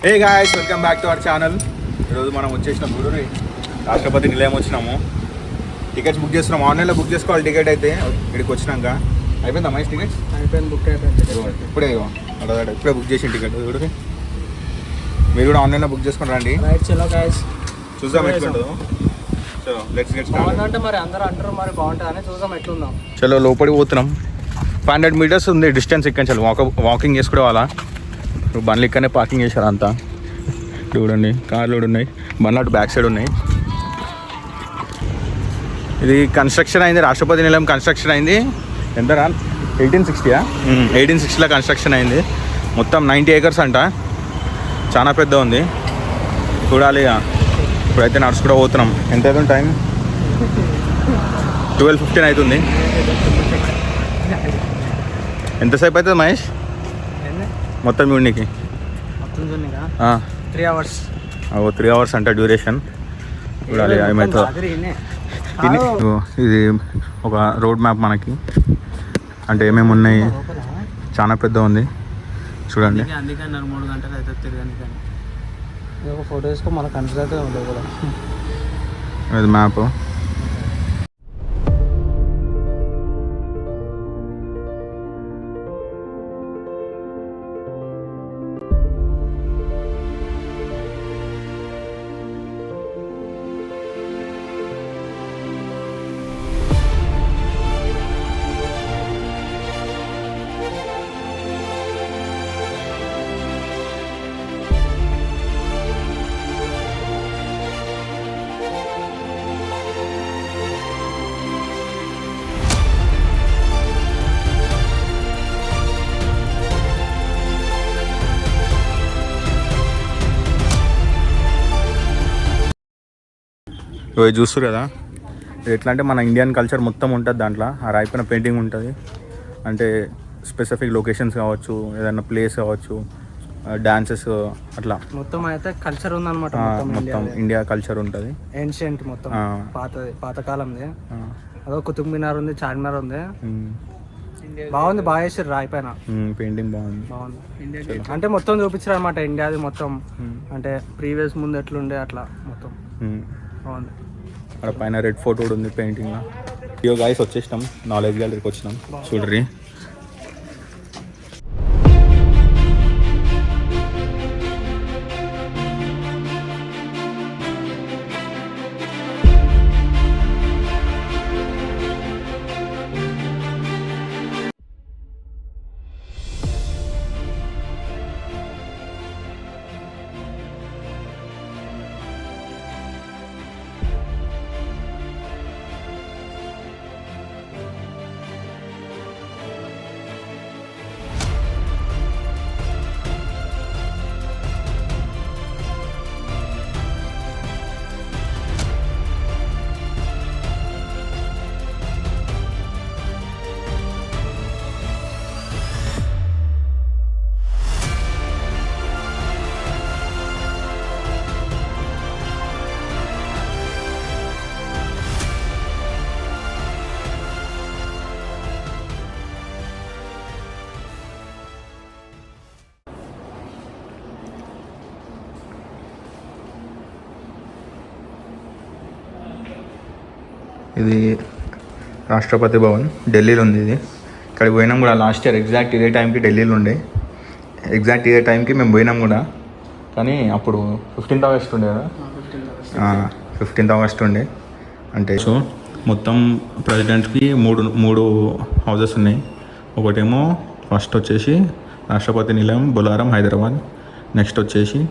Hey guys, welcome back to our channel. ఈరోజు మనం వచ్చేసిన గుడూరు రాష్ట్రపతి నిలయం వచ్చినాము. టికెట్స్ బుక్ చేస్తున్నాం. ఆన్లైన్లో బుక్ చేసుకోవాలి టికెట్ అయితే. ఇక్కడికి వచ్చినాక అయిపోయిందా మహేష్ టికెట్స్? అయిపోయింది, బుక్ అయిపోయింది. ఇప్పుడే బుక్ చేసిన టికెట్ గుడూరు. మీరు కూడా ఆన్లైన్లో బుక్ చేసుకుని రండి. రైట్, చలో గాయ్స్, చూద్దాం ఎట్లుంటుందో. చలో లెట్స్ గెట్ స్టార్ట్. బాగుందంటే మరి అందరూ అంటారు మరి బాగుంటుందని, చూద్దాం ఎట్లుందాం. చలో లోపలికి పోతున్నాం. 500 meters ఉంది డిస్టెన్స్. ఇక్కడ చలో వాకింగ్ చేసుకునే వాళ్ళ. ఇప్పుడు బండ్లు ఇక్కడనే పార్కింగ్ చేశారు అంతా. చూడండి, కార్లు కూడా ఉన్నాయి, బండ్లు అటు బ్యాక్ సైడ్ ఉన్నాయి. ఇది కన్స్ట్రక్షన్ అయింది, రాష్ట్రపతి నిలయం కన్స్ట్రక్షన్ అయింది. ఎంతరా? 1860 1860లో కన్స్ట్రక్షన్ అయింది. మొత్తం 90 acres అంట. చాలా పెద్ద ఉంది. చూడాలి. ఇప్పుడైతే నడుచుకుంటూ పోతున్నాం. ఎంత అవుతుంది టైం? 12:15 అవుతుంది. ఎంతసేపు అవుతుంది మహేష్ మొత్తం చూడడానికి? 3 hours. 3 hours అంట డ్యూరేషన్. చూడాలి ఏమవుతుందో. ఇది ఒక రోడ్ మ్యాప్ మనకి, అంటే ఏమేమి ఉన్నాయి. చాలా పెద్ద ఉంది చూడండి. అందుకని 3 గంటలు అయితే తిరగడానికి. ఒక ఫోటో వేసుకో, మన కన్సిడర్ ఉండదు కూడా. ఇది మ్యాప్. ఇవి చూస్తారు కదా, ఇది ఎట్లా అంటే మన ఇండియన్ కల్చర్ మొత్తం ఉంటుంది దాంట్లో. ఆ రాయిపైన పెయింటింగ్ ఉంటుంది. అంటే స్పెసిఫిక్ లొకేషన్స్ కావచ్చు, ఏదైనా ప్లేస్ కావచ్చు, డాన్సెస్, అట్లా మొత్తం అయితే కల్చర్ ఉందన్నమాట. మొత్తం ఇండియా కల్చర్ ఉంటుంది. ఏన్షియంట్ మొత్తం పాతకాలంది. అదో కుతుబ్ మినార్ ఉంది, చార్మినార్ ఉంది. బాగుంది, బాగా చేసారు రాయి పైన పెయింటింగ్. బాగుంది. అంటే మొత్తం చూపించారు అనమాట ఇండియాది మొత్తం. అంటే ప్రీవియస్ ముందు ఎట్లుండే అట్లా మొత్తం బాగుంది. అక్కడ పైన రెడ్ ఫోర్ట్ కూడా ఉంది పెయింటింగ్. ఇయో గాయ్స్, వచ్చేసినాం, నాలెడ్జ్ గ్యాలరీకి వచ్చినాం. చూడ్రి, ఇది రాష్ట్రపతి భవన్, ఢిల్లీలో ఉంది. ఇది ఇక్కడికి పోయినాం కూడా లాస్ట్ ఇయర్. ఎగ్జాక్ట్ ఇదే టైంకి ఢిల్లీలో ఉండే. ఎగ్జాక్ట్ ఇదే టైంకి మేము పోయినాం కూడా. కానీ అప్పుడు 15th August ఉండే కదా. 15th August ఉండే. అంటే సో మొత్తం ప్రెసిడెంట్కి మూడు హౌజెస్ ఉన్నాయి. ఒకటేమో ఫస్ట్ వచ్చేసి రాష్ట్రపతి నిలయం బొలారం హైదరాబాద్. నెక్స్ట్ వచ్చేసి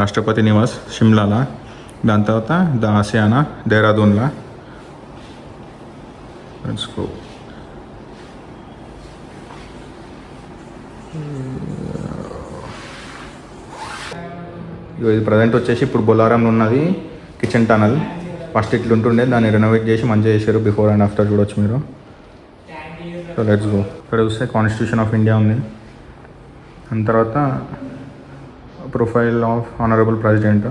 రాష్ట్రపతి నివాస్ షిమ్లాలా. దాని తర్వాత ద ఆసియానా దేహ్రాదూన్లా. Let's go. ఇది ప్రజెంట్ వచ్చేసి ఇప్పుడు బొలారంలో ఉన్నది కిచెన్ టనల్. ఫస్ట్ ఇట్లా ఉంటుండే, దాన్ని రెనోవేట్ చేసి మంచిగా చేశారు. బిఫోర్ అండ్ ఆఫ్టర్ చూడొచ్చు మీరు. So let's go. ఇక్కడ చూస్తే కాన్స్టిట్యూషన్ ఆఫ్ ఇండియా ఉంది. దాని తర్వాత ప్రొఫైల్ ఆఫ్ ఆనరబుల్ ప్రెసిడెంట్,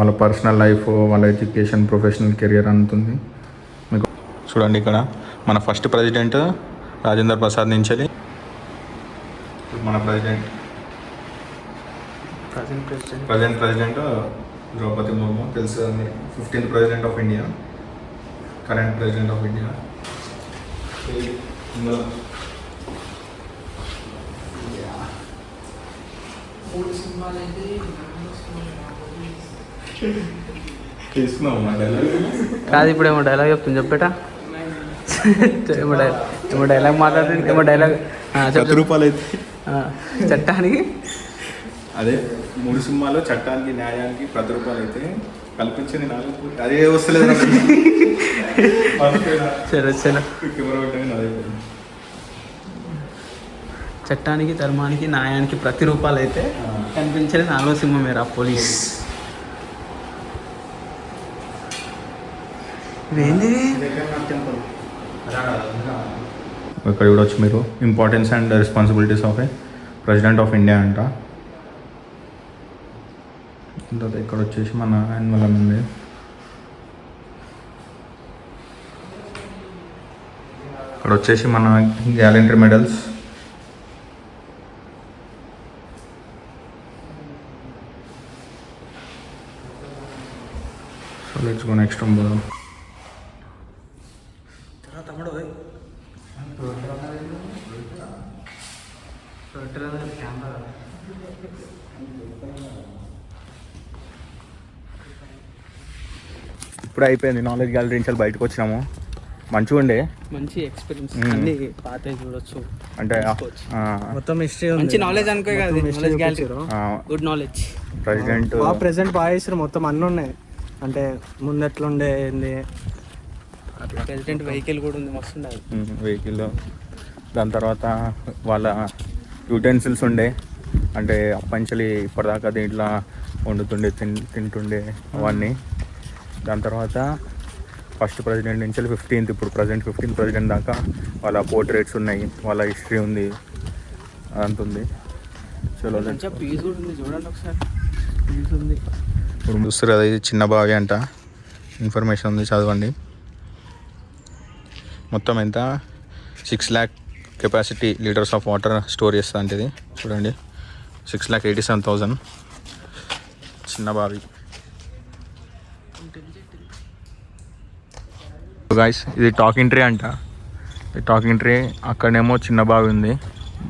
వాళ్ళ పర్సనల్ లైఫ్, వాళ్ళ ఎడ్యుకేషన్, ప్రొఫెషనల్ కెరియర్ అంతుంది మీకు. చూడండి, ఇక్కడ మన ఫస్ట్ ప్రెసిడెంట్ రాజేంద్ర ప్రసాద్ నుంచి మన president present president Droupadi Murmu తెలుసు, 15th president of India, current president of India. కాదు ఇప్పుడు ఏమో డైలాగ్ చెప్తుంది చెప్పేట ఏమో డైలాగ్ మాట్లాడుతుంది, ఏమో డైలాగ్ రూపాయలు అయితే చట్టానికి అదే 3 సినిమాలో చట్టానికి న్యాయానికి 10 రూపాయలు అయితే కల్పించని 4 అదే వస్తలేదు. చట్టానికి ధర్మానికి న్యాయానికి 10 రూపాయలు అయితే కనిపించని 4వ సింహం మేరా పోలీస్. ఇదేంది ఇక్కడ చూడొచ్చు మీరు, importance and responsibilities of A president of India అంట. ఇక్కడ వచ్చేసి మన యాన్యువల్ ఉంది. ఇక్కడ వచ్చేసి మన gallantry medals. So let's go next పోదాం. ఇప్పుడు అయిపోయింది నాలెడ్జ్ గ్యాలరీ నుంచి బయటకు వచ్చినాము. మంచిగా ఉండే, మంచి ఎక్స్పీరియన్స్, అన్ని పాత చూడొచ్చు అంటే మొత్తం హిస్టరీ, మంచి నాలెడ్జ్ అనుకో కదా. Knowledge gallery good knowledge. Present బాగా చేసారు, మొత్తం అన్నీ ఉన్నాయి. అంటే ముందు ఎట్లుండే ఏంది, ప్రెసిడెంట్ వెహికల్ కూడా ఉంది, మస్తు ఉండే వెహికల్. దాని తర్వాత వాళ్ళ యూటెన్సిల్స్ ఉండే, అంటే అప్పంచలి ఇప్పటిదాకా దీంట్లో వండుతుండే తింటుండే అవన్నీ. దాని తర్వాత ఫస్ట్ ప్రెసిడెంట్ నుంచి 15th, ఇప్పుడు ప్రజెంట్ 15th ప్రెసిడెంట్ దాకా వాళ్ళ పోర్ట్రేట్స్ ఉన్నాయి, వాళ్ళ హిస్టరీ ఉంది, అదంతా ఉంది. చలో పీస్ కూడా ఉంది, చూడండి ఒకసారి పీస్ ఉంది. ఇప్పుడు చూస్తారు కదా, ఇది చిన్న బావి అంట, ఇన్ఫర్మేషన్ ఉంది, చదవండి. మొత్తం ఎంత 6 lakh capacity litres of water store చేస్తుంది అంటే ఇది చూడండి, 6,87,000. చిన్న బావి. గాయస్ ఇది టాకింగ్ ట్రీ అంట. ఈ టాకింగ్ ట్రీ అక్కడేమో చిన్న బావి ఉంది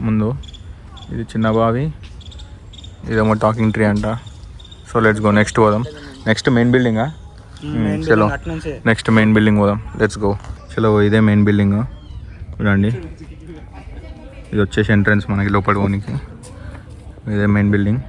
ముందు, ఇది చిన్న బావి, ఇదేమో టాకింగ్ ట్రీ అంట. సో లెట్స్ గో నెక్స్ట్ పోదాం. నెక్స్ట్ మెయిన్ బిల్డింగా, చలో నెక్స్ట్ మెయిన్ బిల్డింగ్ పోదాం, లెట్స్ గో. చలో ఇదే మెయిన్ బిల్డింగ్ చూడండి, ఇది వచ్చేసి ఎంట్రన్స్ మనకి లోపల పోనీకి. ఇదే మెయిన్ బిల్డింగ్.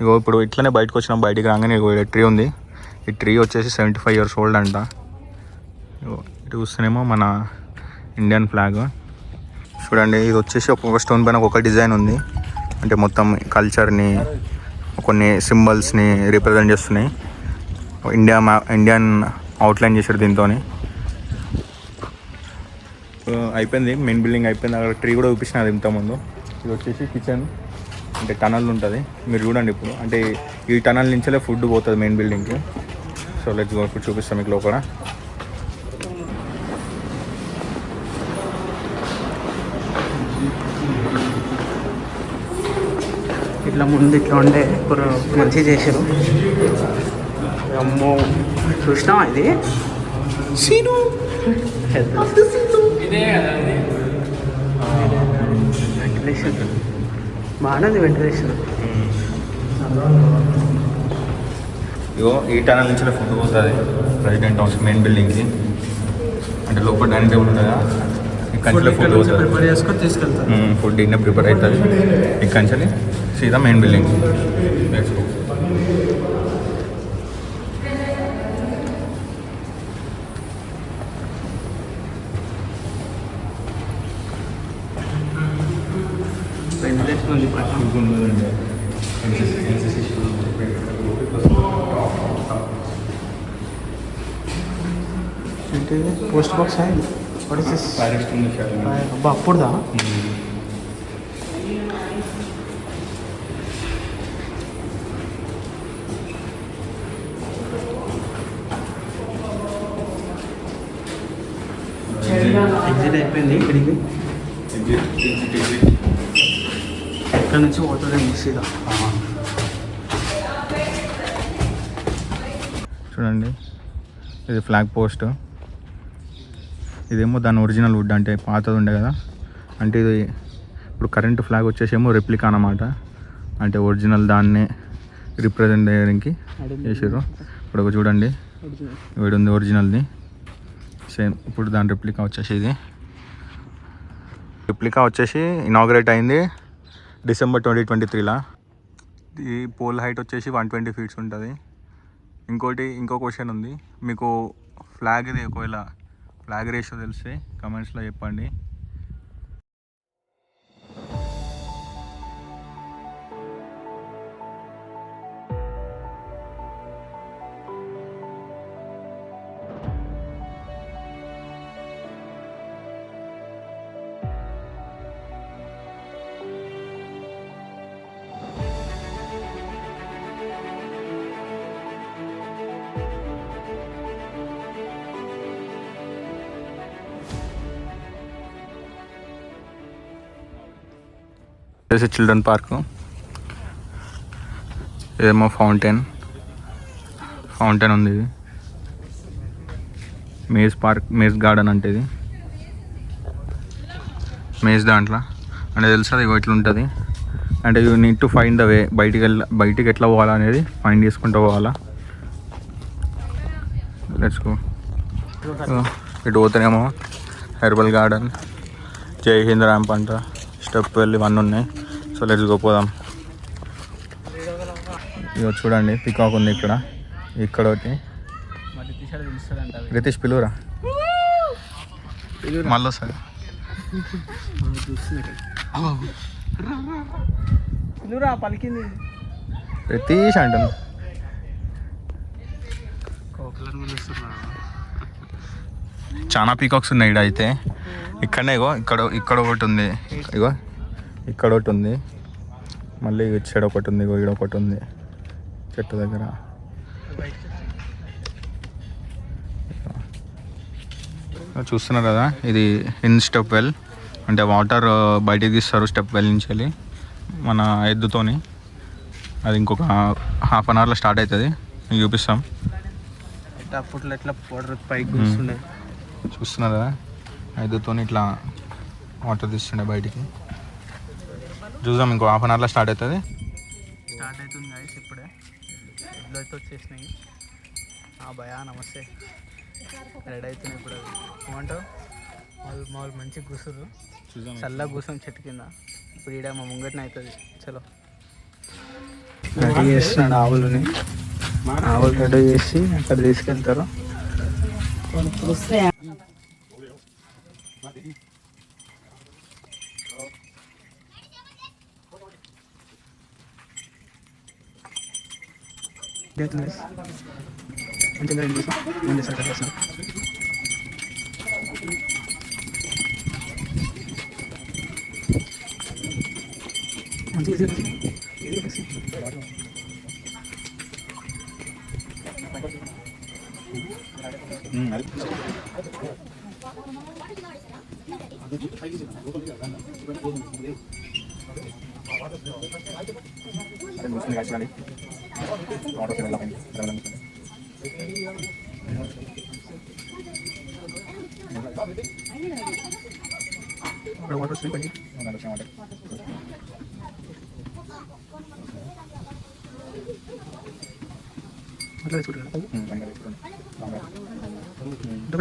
ఇగో ఇప్పుడు ఇట్లనే బయటకు వచ్చినాం, బయటికి రాగానే ట్రీ ఉంది. ఈ ట్రీ వచ్చేసి 75 years old అంట. ఇటు చూస్తేనేమో మన ఇండియన్ ఫ్లాగ్ చూడండి. ఇది వచ్చేసి ఒక్కొక్క స్టోన్ పైన ఒక్కొక్క డిజైన్ ఉంది, అంటే మొత్తం కల్చర్ని, కొన్ని సింబల్స్ని రిప్రజెంట్ చేస్తున్నాయి. ఇండియన్ అవుట్లైన్ చేశారు దీంతో. సో అయిపోయింది, మెయిన్ బిల్డింగ్ అయిపోయింది. అక్కడ ట్రీ కూడా చూపించినది ఇంతకుముందు. ఇది వచ్చేసి కిచెన్, అంటే టనల్ ఉంటుంది, మీరు చూడండి ఇప్పుడు. అంటే ఈ టనల్ నుంచే ఫుడ్ పోతుంది మెయిన్ బిల్డింగ్కి. సో లెట్స్ గో, ఇప్పుడు చూపిస్తాం మీకు లోపల. ఇట్లా ముందు ఇట్లా ఉండే ఇప్పుడు మంచిగా చేశారు. అమ్మో చూసినావా ఇది వెంటిలేషన్ బాగానే ఉంది, వెంటిలేషన్. ఇగో ఈ టనల్ నుంచి ఫుడ్ పోతుంది ప్రెసిడెంట్ హౌస్ మెయిన్ బిల్డింగ్కి. అంటే లోపల డైనింగ్ టేబుల్ ఉంటుందా, ఇక్కడ ఫుడ్ ప్రిపేర్ చేసుకొని తీసుకెళ్తారు. ఫుడ్ ఇన్న ప్రిపేర్ అవుతుంది ఇక్కడ నుంచి సీదా మెయిన్ బిల్డింగ్. ఉంది ఏంటి పోస్ట్ బాక్స్ అయింది అబ్బా అప్పుడుదా ఎగ్జిట్ అయిపోయింది ఇక్కడికి ఇక్కడ నుంచి పోతుంది సీదా చూడండి ఇది ఫ్లాగ్ పోస్ట్ ఇదేమో దాని ఒరిజినల్ వుడ్ అంటే పాతది ఉండే కదా అంటే ఇది ఇప్పుడు కరెంట్ ఫ్లాగ్ వచ్చేసేమో రెప్లికా అన్నమాట అంటే ఒరిజినల్ దాన్ని రిప్రజెంట్ చేయడానికి చేసారు ఇప్పుడు ఒక చూడండి వీడు ఉంది ఒరిజినల్ది సేమ్ ఇప్పుడు దాని రెప్లికా వచ్చేసి ఇది రెప్లికా వచ్చేసి ఇనాగ్రేట్ అయింది డిసెంబర్ 2023లా ఈ పోల్ హైట్ వచ్చేసి 120 feet ఉంటుంది ఇంకో క్వశ్చన్ ఉంది మీకు ఫ్లాగ్ ఇది ఒకవేళ ఫ్లాగ్ రేషియో తెలిస్తే కమెంట్స్లో చెప్పండి చిల్డ్రన్ పార్క్ ఇదేమో ఫౌంటైన్ ఉంది ఇది మేజ్ గార్డెన్ అంటే ఇది మేజ్ దాంట్లో అంటే తెలుసు ఇగో ఇట్లా ఉంటుంది అంటే you need to find the way బయటికి ఎట్లా పోవాలా అనేది ఫైండ్ చేసుకుంటూ పోవాలా లెట్స్ గో ఇటు పోతేనేమో హెర్బల్ గార్డెన్ జై హింద్ ర్యాంప్ అంట స్టెప్ వెళ్ళి ఇవన్నీ ఉన్నాయి సో లెట్స్ గో పోదాం ఇక చూడండి పికాక్ ఉంది ఇక్కడ ఒకటి రితీష్ పిలువురా మళ్ళీ సార్ పలికింది రితీష్ అంటుంది చాలా పీకాక్స్ ఉన్నాయి ఇక్కడ అయితే ఇక్కడనే ఇక్కడ ఒకటి ఉంది ఇక్కడ ఒకటి ఉంది మళ్ళీ ఇటు సైడ్ ఒకటి ఉంది ఇక్కడ ఒకటి ఉంది చెట్టు దగ్గర చూస్తున్నారు కదా ఇది స్టెప్ వెల్ అంటే వాటర్ బయటికి తీస్తారు స్టెప్ వెల్ నుంచి వెళ్ళి మన ఎద్దుతోని అది ఇంకొక హాఫ్ అన్ అవర్లో స్టార్ట్ అవుతుంది మీకు చూపిస్తాం అప్పట్లో ఎట్లా పైకి కూర్చుండే చూస్తున్నారు కదా ఎద్దుతో ఇట్లా వాటర్ తీస్తుండే బయటికి చూద్దాం ఇంకో హాఫ్ అన్ అవర్లో స్టార్ట్ అవుతుంది గైస్ ఇప్పుడే ఎడ్లు అయితే వచ్చేసినాయి భయా నమస్తే రెడీ అవుతున్నాయి ఇప్పుడు ఏమంటావు మామూలు మంచిగా కూర్చురు చల్లగా కూర్చొని చెట్టు కింద ఇప్పుడు ఈడ మా ముంగటిన అవుతుంది చలో రెడీ చేస్తున్నాడు ఆవులు రెడీ చేసి అక్కడ తీసుకెళ్తారు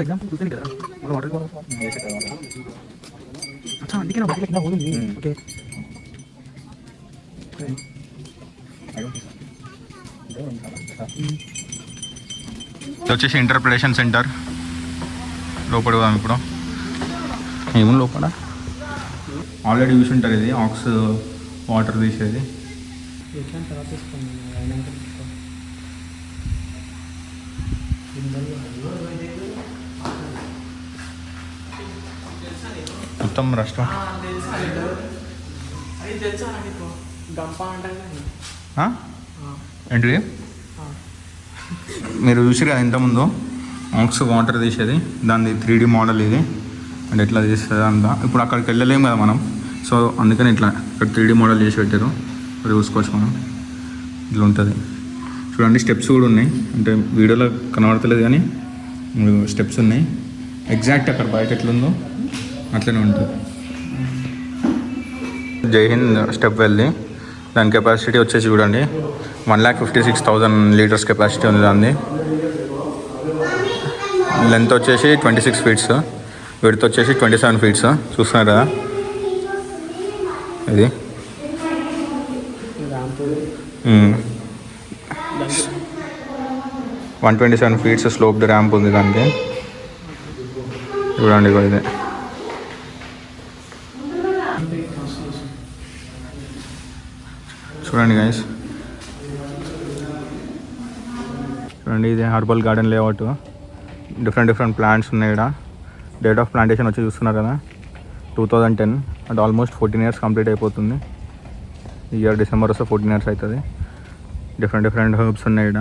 ఎగ్జాంపుల్ చూసాను కదా వాటర్ అందుకే నా బట్టల కింద పోయింది ఓకే ఇది వచ్చేసి ఇంటర్ప్రిటేషన్ సెంటర్ లోపల పోదాం ఇప్పుడు ఏమో లోపల ఆల్రెడీ చూసి ఉంటారు ఇది వాటర్ తీసేది. మొత్తం రాష్ట్రం ఏంటిది మీరు చూసిరా ఇంతకుముందు ఆక్స్ వాటర్ తీసేది, దాన్ని 3D మోడల్ ఇది. అంటే ఎట్లా తీస్తుంది అంతా. ఇప్పుడు అక్కడికి వెళ్ళలేము కదా మనం, సో అందుకని ఇట్లా ఇక్కడ 3D మోడల్ చేసి పెట్టారు. చూసుకోవచ్చు మనం. ఇట్లా ఉంటుంది చూడండి. స్టెప్స్ కూడా ఉన్నాయి, అంటే వీడియోలో కనబడతలేదు కానీ స్టెప్స్ ఉన్నాయి. ఎగ్జాక్ట్ అక్కడ బయట ఎట్లుందో అట్లనే ఉంటుంది. జై హింద్ స్టెప్ వెల్ది. దాని కెపాసిటీ వచ్చేసి చూడండి 1,56,000 లీటర్స్ కెపాసిటీ ఉంది దాన్ని. లెంత్ వచ్చేసి 26 ఫీట్స్, విడ్త్ వచ్చేసి 27 ఫీట్స్. చూస్తున్నారు కదా ఇది. 127 ఫీట్స్ స్లోప్డ్ ర్యాంప్ ఉంది దానికి. చూడండి ఇది. చూడండి గైస్, చూడండి ఇది herbal garden layout. Different plants ఉన్నాయి ఇక్కడ. డేట్ ఆఫ్ ప్లాంటేషన్ వచ్చి చూస్తున్నారు కదా 2010. అంటే ఆల్మోస్ట్ 14 ఇయర్స్ కంప్లీట్ అయిపోతుంది. ఈ ఇయర్ డిసెంబర్ వస్తే 14 ఇయర్స్ అవుతుంది. డిఫరెంట్ హర్బ్స్ ఉన్నాయి ఇక్కడ.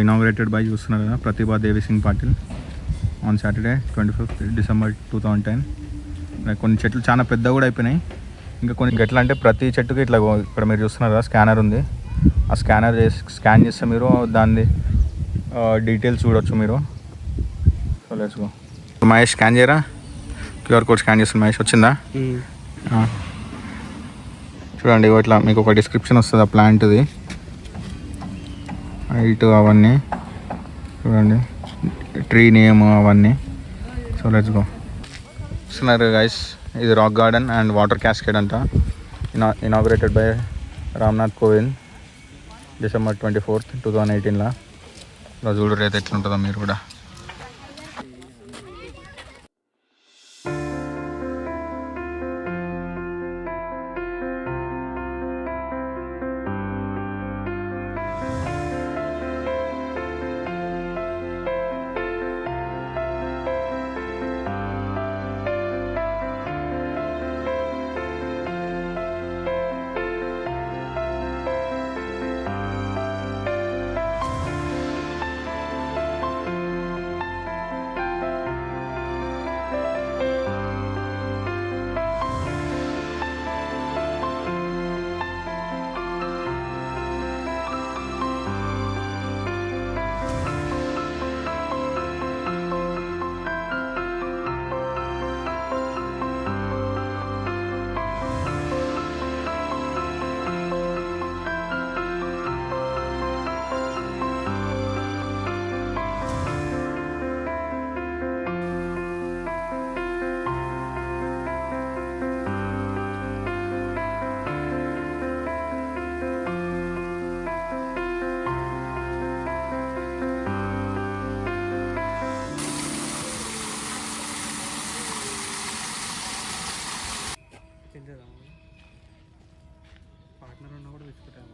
ఇనాగ్రేటెడ్ బై చూస్తున్నారు కదా Pratibha Devi Singh Patil on Saturday 25th December 2010. కొన్ని చెట్లు చాలా పెద్దగా కూడా అయిపోయినాయి. ఇంకా కొన్ని ఎట్లా అంటే ప్రతి చెట్టుకి ఇట్లా ఇక్కడ మీరు చూస్తున్నారు కదా స్కానర్ ఉంది. ఆ స్కాన్ చేస్తే మీరు దాన్ని డీటెయిల్స్ చూడవచ్చు మీరు. So let's go. Mahesh scan చేయరా, క్యూఆర్ కోడ్ స్కాన్ చేస్తుంది. మహేష్ వచ్చిందా? చూడండి ఇట్లా మీకు ఒక డిస్క్రిప్షన్ వస్తుంది ఆ ప్లాంట్ది, హైట్ అవన్నీ చూడండి, ట్రీ నేమ్ అవన్నీ. So let's go. చూస్తున్నారు గైస్, ఇది rock garden and water cascade అంట. Inaugurated by Ramnath Kovind December 24th 2018. ఇలా చూడరు అయితే ఎట్లుంటుందో మీరు కూడా. పార్ట్నర్ ఉన్నా కూడా తెచ్చుకుంటాను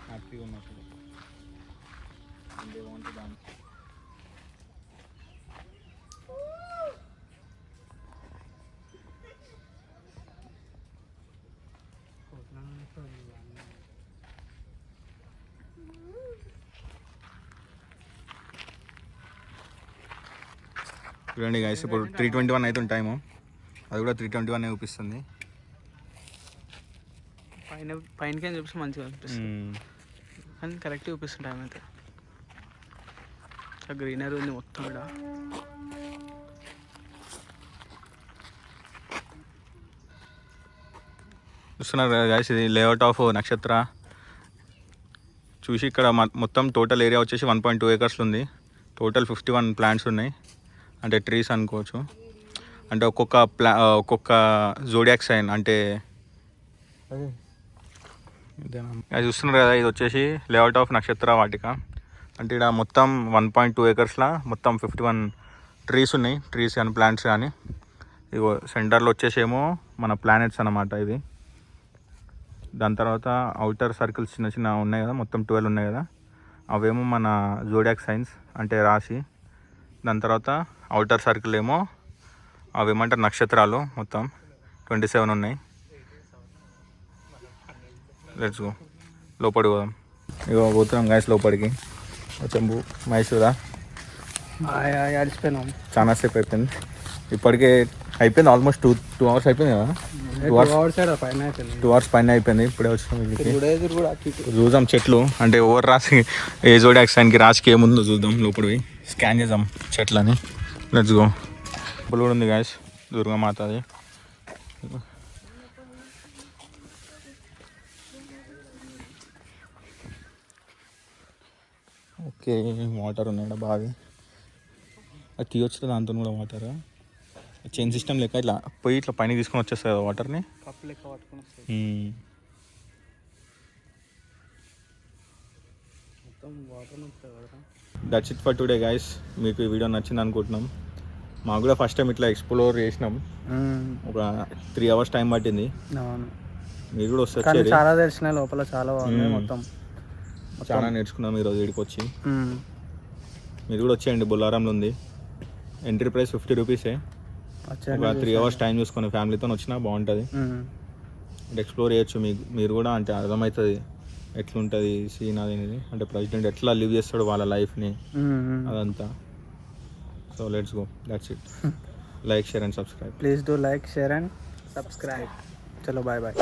హ్యాపీగా ఉన్నప్పుడు. చూడండి గైస్, ఇప్పుడు 3:21 అవుతుంది టైము. అది కూడా 3:21 చూపిస్తుంది. పైనకే చూపిస్తే మంచిగా అనిపిస్తుంది, కానీ కరెక్ట్ చూపిస్తుంది టైం అయితే. గ్రీనరీ ఉంది మొత్తం కూడా. చూస్తున్నారు కదా గైస్, ఇది లేఅవుట్ ఆఫ్ నక్షత్ర. చూసి ఇక్కడ మొత్తం టోటల్ ఏరియా వచ్చేసి 1.2 acres ఉంది. టోటల్ 51 ప్లాంట్స్ ఉన్నాయి, అంటే ట్రీస్ అనుకోవచ్చు. అంటే ఒక్కొక్క జోడియాక్ సైన్ అంటే అది చూస్తున్నారు కదా. ఇది వచ్చేసి లేఅవుట్ ఆఫ్ నక్షత్ర వాటిక. అంటే ఇక్కడ మొత్తం 1.2 acres మొత్తం 51 ట్రీస్ ఉన్నాయి. ట్రీస్ కానీ ప్లాంట్స్ కానీ ఇగో సెంటర్లో వచ్చేసేమో మన ప్లానెట్స్ అన్నమాట ఇది. దాని తర్వాత అవుటర్ సర్కిల్స్ చిన్న చిన్న ఉన్నాయి కదా, మొత్తం 12 ఉన్నాయి కదా, అవేమో మన జోడియాక్ సైన్స్ అంటే రాశి. దాని తర్వాత అవుటర్ సర్కిల్ ఏమో అవేమంటారు నక్షత్రాలు, మొత్తం 27 ఉన్నాయి. లెట్స్ గో, లోపలికి పోదాం. ఇగో పోతున్నాం గాయస్ లోపలికి. చెంబు మైసూరా అడిచిపోయినాం, చాలా సేపు అయిపోయింది. ఇప్పటికే అయిపోయింది, ఆల్మోస్ట్ 2 hours అయిపోయింది కదా. 2 hours పైన అయిపోయింది. ఇప్పుడే వచ్చినాం ఇంటికి. చూద్దాం చెట్లు అంటే ఓవర్ రాసి ఏ జోడియాక్ సైన్కి రాశికి ఏముందో చూద్దాం. లోపలివి స్కాన్ చేద్దాం చెట్లని. Let's go. ఇప్పుడు కూడా ఉంది గాయస్ దుర్గామాతది. ఓకే, వాటర్ ఉన్నాయా బావి, అది తీయొచ్చు దాంతో కూడా వాటర్. చైన్ సిస్టమ్ లెక్క ఇట్లా పోయి ఇట్లా పైన తీసుకొని వచ్చేస్తుంది కదా వాటర్ని. That's it for today guys. మీకు ఈ వీడియో నచ్చింది అనుకుంటున్నాం. మాకు కూడా ఫస్ట్ టైం ఇట్లా ఎక్స్ప్లోర్ చేసినాం. ఒక 3 hours టైం పట్టింది. మీరు కూడా వస్తే చాలా తెలిసిన లోపల చాలా మొత్తం చాలా నేర్చుకున్నాం ఈరోజు వీడికి వచ్చి. మీరు కూడా వచ్చేయండి, బొల్లారంలో ఉంది. Entry price 50 rupees. ఒక 3 hours టైం చూసుకొని ఫ్యామిలీతో వచ్చినా బాగుంటుంది. అంటే ఎక్స్ప్లోర్ చేయొచ్చు. మీరు కూడా అంటే అర్థమవుతుంది ఎట్లుంటుంది సీన్ అనేది, అంటే ప్రెసిడెంట్ ఎట్లా లివ్ చేస్తాడు వాళ్ళ లైఫ్ని అదంతా. So let's go, that's it. Like, share and subscribe. Please do like, share and subscribe. చలో బాయ్ బాయ్.